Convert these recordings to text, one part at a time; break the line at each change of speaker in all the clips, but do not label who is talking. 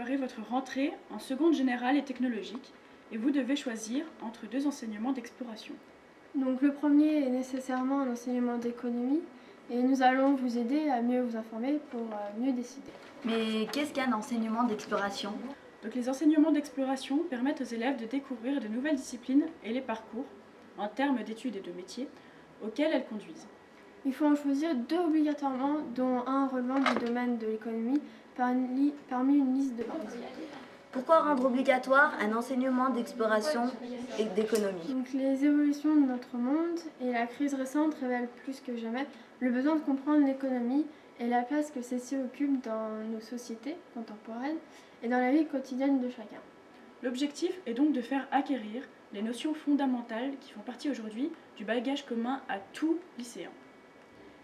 préparer votre rentrée en seconde générale et technologique et vous devez choisir entre deux enseignements d'exploration.
Donc le premier est nécessairement un enseignement d'économie et nous allons vous aider à mieux vous informer pour mieux décider.
Mais qu'est-ce qu'un enseignement d'exploration?
Donc les enseignements d'exploration permettent aux élèves de découvrir de nouvelles disciplines et les parcours, en termes d'études et de métiers, auxquels elles conduisent.
Il faut en choisir deux obligatoirement, dont un relevant du domaine de l'économie parmi une liste de 20.
Pourquoi rendre obligatoire un enseignement d'exploration et d'économie?
Donc les évolutions de notre monde et la crise récente révèlent plus que jamais le besoin de comprendre l'économie et la place que celle-ci occupe dans nos sociétés contemporaines et dans la vie quotidienne de chacun.
L'objectif est donc de faire acquérir les notions fondamentales qui font partie aujourd'hui du bagage commun à tout lycéen.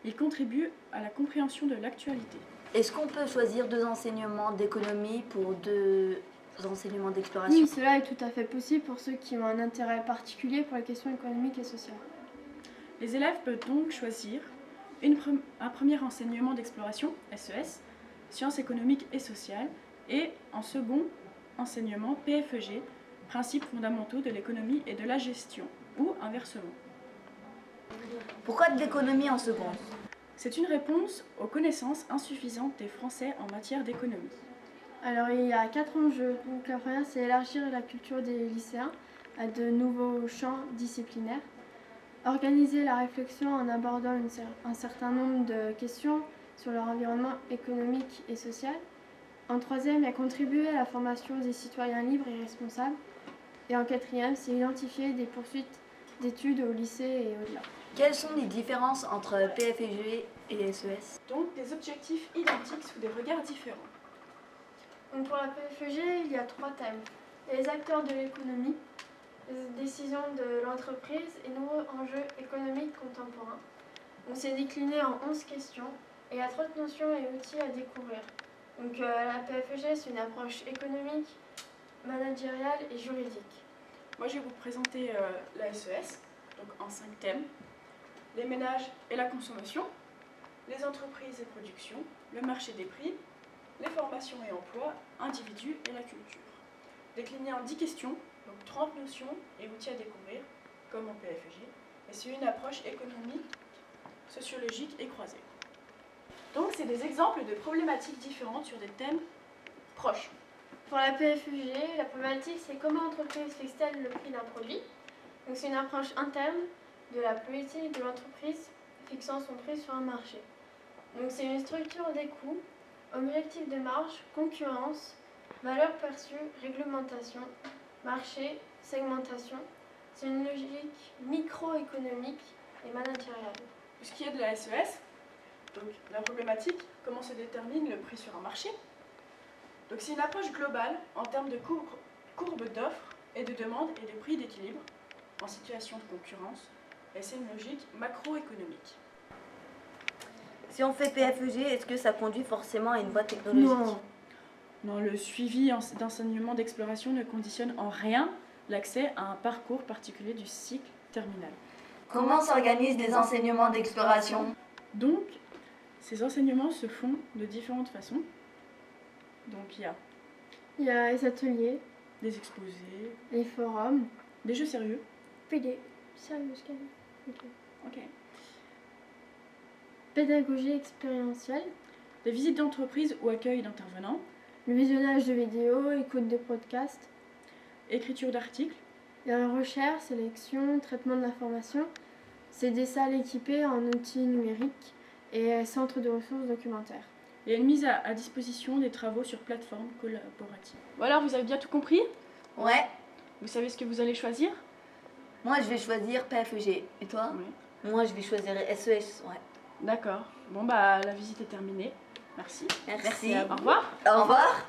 Il contribue à la compréhension de l'actualité.
Est-ce qu'on peut choisir deux enseignements d'économie pour deux enseignements d'exploration?
Oui, cela est tout à fait possible pour ceux qui ont un intérêt particulier pour les questions économiques et sociales.
Les élèves peuvent donc choisir un premier enseignement d'exploration, SES, sciences économiques et sociales, et en second enseignement PFEG, principes fondamentaux de l'économie et de la gestion, ou inversement.
Pourquoi de l'économie en seconde?
C'est une réponse aux connaissances insuffisantes des Français en matière d'économie.
Alors il y a 4 enjeux. Donc la première, c'est élargir la culture des lycéens à de nouveaux champs disciplinaires, organiser la réflexion en abordant un certain nombre de questions sur leur environnement économique et social. En troisième, il y a contribuer à la formation des citoyens libres et responsables. Et en quatrième, c'est identifier des poursuites d'études au lycée et au-delà.
Quelles sont les différences entre PFEG et SES?
Donc des objectifs identiques sous des regards différents.
Donc pour la PFEG, il y a 3 thèmes. Les acteurs de l'économie, les décisions de l'entreprise et nouveaux enjeux économiques contemporains. Donc c'est décliné en 11 questions et il y a 30 notions et outils à découvrir. Donc la PFEG, c'est une approche économique, managériale et juridique.
Moi, je vais vous présenter la SES, donc en 5 thèmes. Les ménages et la consommation, les entreprises et production, le marché des prix, les formations et emplois, individus et la culture. Décliné en 10 questions, donc 30 notions et outils à découvrir, comme en PFEG, et c'est une approche économique, sociologique et croisée. Donc, c'est des exemples de problématiques différentes sur des thèmes proches.
Pour la PFEG, la problématique, c'est comment l'entreprise fixe-t-elle le prix d'un produit. Donc c'est une approche interne de la politique de l'entreprise fixant son prix sur un marché. Donc c'est une structure des coûts, objectif de marge, concurrence, valeur perçue, réglementation, marché, segmentation. C'est une logique microéconomique et managériale.
Pour ce qui est de la SES, donc la problématique, comment se détermine le prix sur un marché. Donc c'est une approche globale en termes de courbe d'offres et de demande et de prix d'équilibre en situation de concurrence. Et c'est une logique macroéconomique.
Si on fait PFEG, est-ce que ça conduit forcément à une voie technologique?
Non, le suivi d'enseignement d'exploration ne conditionne en rien l'accès à un parcours particulier du cycle terminal.
Comment s'organisent les enseignements d'exploration?
Donc, ces enseignements se font de différentes façons. Donc
il y a les ateliers,
des exposés,
les forums,
des jeux sérieux.
puis des sérieux
Ok.
pédagogie expérientielle,
Des visites d'entreprise ou accueil d'intervenants,
le visionnage de vidéos, écoute de podcasts,
écriture d'articles,
la recherche, sélection, traitement de l'information. C'est des salles équipées en outils numériques et centres de ressources documentaires.
et une mise à disposition des travaux sur plateforme collaborative. Voilà, vous avez bien tout compris?
Ouais.
Vous savez ce que vous allez choisir?
Moi, je vais choisir PFEG. Et toi?
Oui.
Moi, je vais choisir SES. Ouais.
D'accord. Bon, bah, la visite est terminée. Merci.
Merci.
Au revoir.
Au revoir.